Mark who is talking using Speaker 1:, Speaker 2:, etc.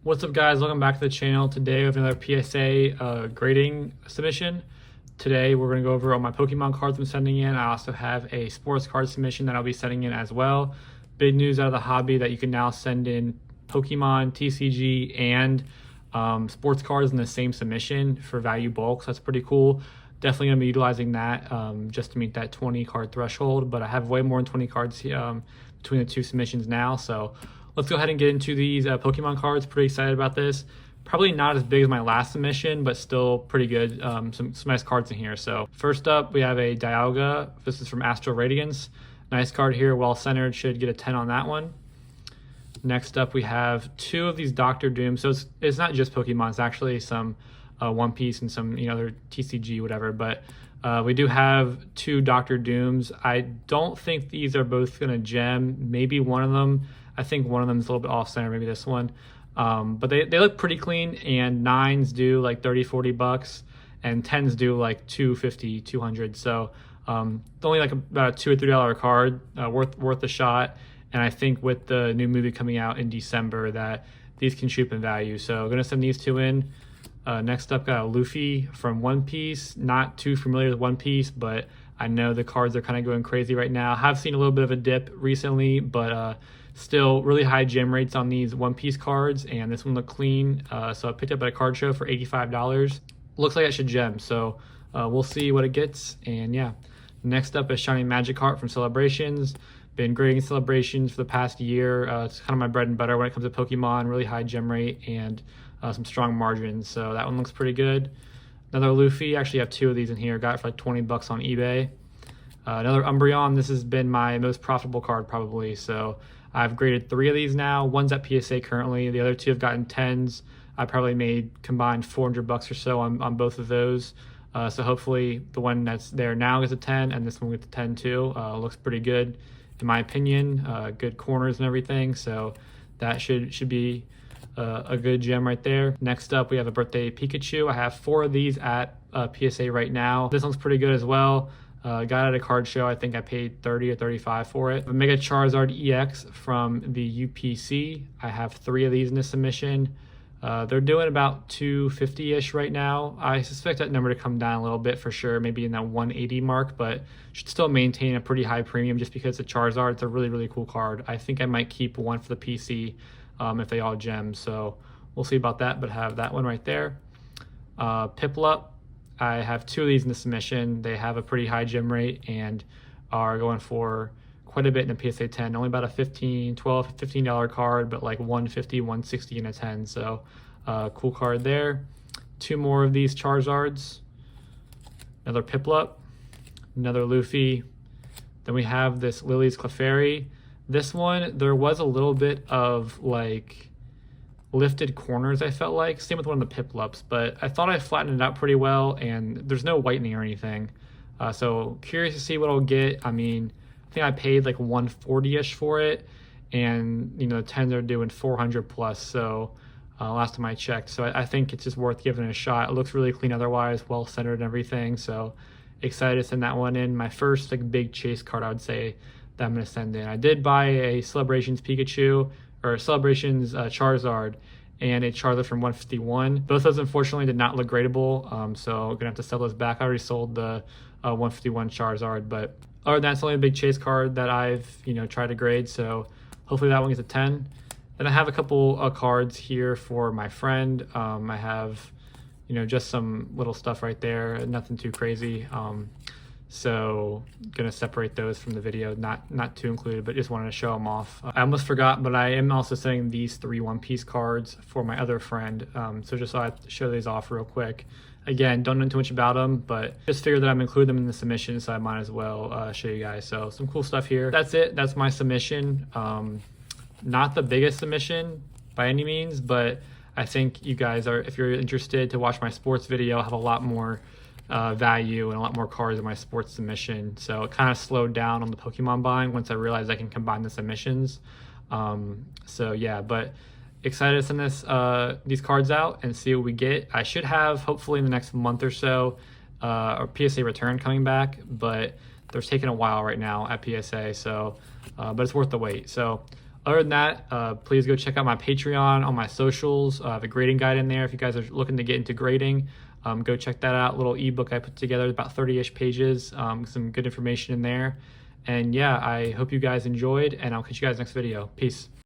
Speaker 1: What's up, guys? Welcome back to the channel. Today we have another PSA grading submission. Today we're going to go over all my Pokemon cards I'm sending in. I also have a sports card submission that I'll be sending in as well. Big news out of the hobby that you can now send in Pokemon, TCG, and sports cards in the same submission for value bulk. So that's pretty cool. Definitely going to be utilizing that just to meet that 20 card threshold. But I have way more than 20 cards between the two submissions now. So let's go ahead and get into these Pokemon cards. Pretty excited about this. Probably not as big as my last submission, but still pretty good. Some nice cards in here. So first up, we have a Dialga. This is from Astral Radiance. Nice card here, well centered. Should get a 10 on that one. Next up, we have two of these Dr. Doom. So it's not just Pokemon. It's actually some One Piece and some other TCG, whatever. But we do have two Dr. Dooms. I don't think these are both going to gem. Maybe one of them. I think one of them is a little bit off center, maybe this one. But they look pretty clean, and 9s do like 30, 40 bucks, and 10s do like 250, 200. So only like about a $2 or $3 card, worth a shot. And I think with the new movie coming out in December that these can shoot in value. So I'm gonna send these two in. Next up, got a Luffy from One Piece. Not too familiar with One Piece, but I know the cards are kind of going crazy right now. Have seen a little bit of a dip recently, but still really high gem rates on these One Piece cards, and this one looked clean. So I picked up at a card show for $85. Looks like it should gem, so we'll see what it gets. And yeah, next up is Shiny Magikarp from Celebrations. Been grading Celebrations for the past year. It's kind of my bread and butter when it comes to Pokemon. Really high gem rate and some strong margins, so that one looks pretty good. Another Luffy, actually have two of these in here. Got it for like 20 bucks on eBay. Another Umbreon. This has been my most profitable card probably, so I've graded 3 of these now. One's at PSA currently. The other 2 have gotten 10s. I probably made combined 400 bucks or so on both of those. So hopefully the one that's there now gets a 10, and this one gets a 10 too. Looks pretty good in my opinion. Good corners and everything. So that should be a good gem right there. Next up, we have a Birthday Pikachu. I have 4 of these at PSA right now. This one's pretty good as well. Got at a card show. I think I paid 30 or 35 for it. A Mega Charizard EX from the UPC. I have 3 of these in this submission. They're doing about 250-ish right now. I suspect that number to come down a little bit for sure, maybe in that 180 mark, but should still maintain a pretty high premium just because it's a Charizard. It's a really, really cool card. I think I might keep one for the PC if they all gem, so we'll see about that, but have that one right there. Piplup. I have 2 of these in the submission. They have a pretty high gem rate and are going for quite a bit in the PSA 10. Only about a $15 card, but like 150, 160 in a 10. So cool card there. 2 more of these Charizards. Another Piplup. Another Luffy. Then we have this Lily's Clefairy. This one, there was a little bit of like lifted corners, I felt like. Same with one of the Piplups, but I thought I flattened it out pretty well, and there's no whitening or anything. So curious to see what I'll get. I mean, I think I paid like 140-ish for it, and the 10s are doing 400 plus, so last time I checked. So I think it's just worth giving it a shot. It looks really clean otherwise, well centered and everything, so excited to send that one in. My first like big chase card, I would say, that I'm going to send in. I did buy a Celebrations Pikachu, or Celebrations Charizard, and a Charizard from 151. Both of those unfortunately did not look gradable, so I'm gonna have to sell those back. I already sold the 151 Charizard, but other than that, it's only a big chase card that I've tried to grade, so hopefully that one gets a 10. Then I have a couple cards here for my friend. I have just some little stuff right there, nothing too crazy. So gonna separate those from the video, not too included, but just wanted to show them off. I almost forgot, but I am also sending these 3 One Piece cards for my other friend. So just thought I'd show these off real quick. Again, don't know too much about them, but just figured that I'm include them in the submission, so I might as well show you guys. So some cool stuff here. That's it. That's my submission. Not the biggest submission by any means, but I think you guys are, if you're interested to watch my sports video, I'll have a lot more value and a lot more cards in my sports submission. So it kind of slowed down on the Pokemon buying once I realized I can combine the submissions. So yeah, but excited to send these cards out and see what we get. I should have hopefully in the next month or so a PSA return coming back, but they're taking a while right now at PSA. So but it's worth the wait. So Other than that, please go check out my Patreon on my socials. I have a grading guide in there if you guys are looking to get into grading. Go check that out. Little ebook I put together, about 30-ish pages, some good information in there. And yeah, I hope you guys enjoyed, and I'll catch you guys next video. Peace.